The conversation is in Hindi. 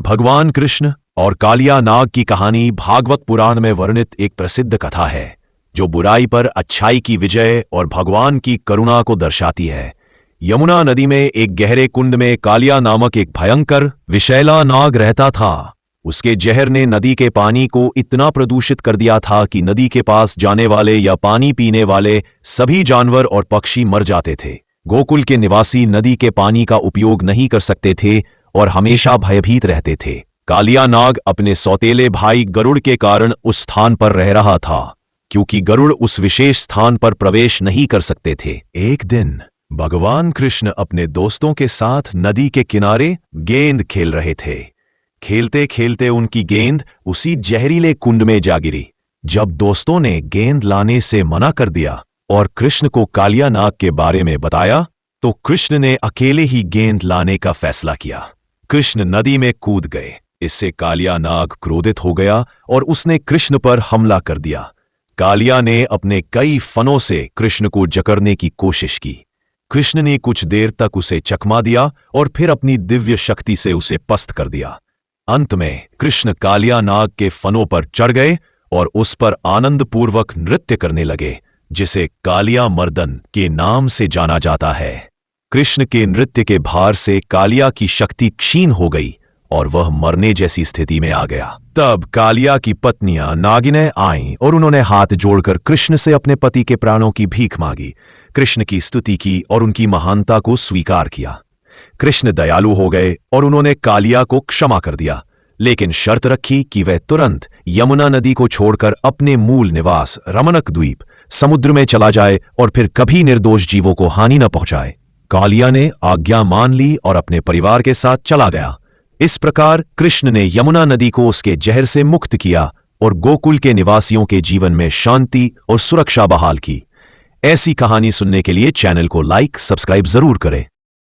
भगवान कृष्ण और कालिया नाग की कहानी भागवत पुराण में वर्णित एक प्रसिद्ध कथा है जो बुराई पर अच्छाई की विजय और भगवान की करुणा को दर्शाती है। यमुना नदी में एक गहरे कुंड में कालिया नामक एक भयंकर विषैला नाग रहता था। उसके जहर ने नदी के पानी को इतना प्रदूषित कर दिया था कि नदी के पास जाने वाले या पानी पीने वाले सभी जानवर और पक्षी मर जाते थे। गोकुल के निवासी नदी के पानी का उपयोग नहीं कर सकते थे और हमेशा भयभीत रहते थे। कालिया नाग अपने सौतेले भाई गरुड़ के कारण उस स्थान पर रह रहा था, क्योंकि गरुड़ उस विशेष स्थान पर प्रवेश नहीं कर सकते थे। एक दिन भगवान कृष्ण अपने दोस्तों के साथ नदी के किनारे गेंद खेल रहे थे। खेलते खेलते उनकी गेंद उसी जहरीले कुंड में जा गिरी। जब दोस्तों ने गेंद लाने से मना कर दिया और कृष्ण को कालिया नाग के बारे में बताया, तो कृष्ण ने अकेले ही गेंद लाने का फैसला किया। कृष्ण नदी में कूद गए। इससे कालिया नाग क्रोधित हो गया और उसने कृष्ण पर हमला कर दिया। कालिया ने अपने कई फनों से कृष्ण को जकड़ने की कोशिश की। कृष्ण ने कुछ देर तक उसे चकमा दिया और फिर अपनी दिव्य शक्ति से उसे पस्त कर दिया। अंत में कृष्ण कालिया नाग के फनों पर चढ़ गए और उस पर आनंदपूर्वक नृत्य करने लगे, जिसे कालिया मर्दन के नाम से जाना जाता है। कृष्ण के नृत्य के भार से कालिया की शक्ति क्षीण हो गई और वह मरने जैसी स्थिति में आ गया। तब कालिया की पत्नियां नागिनें आईं और उन्होंने हाथ जोड़कर कृष्ण से अपने पति के प्राणों की भीख मांगी, कृष्ण की स्तुति की और उनकी महानता को स्वीकार किया। कृष्ण दयालु हो गए और उन्होंने कालिया को क्षमा कर दिया, लेकिन शर्त रखी कि वह तुरंत यमुना नदी को छोड़कर अपने मूल निवास रमणक द्वीप समुद्र में चला जाए और फिर कभी निर्दोष जीवों को हानि न पहुंचाए। कालिया ने आज्ञा मान ली और अपने परिवार के साथ चला गया। इस प्रकार कृष्ण ने यमुना नदी को उसके जहर से मुक्त किया और गोकुल के निवासियों के जीवन में शांति और सुरक्षा बहाल की। ऐसी कहानी सुनने के लिए चैनल को लाइक, सब्सक्राइब जरूर करें।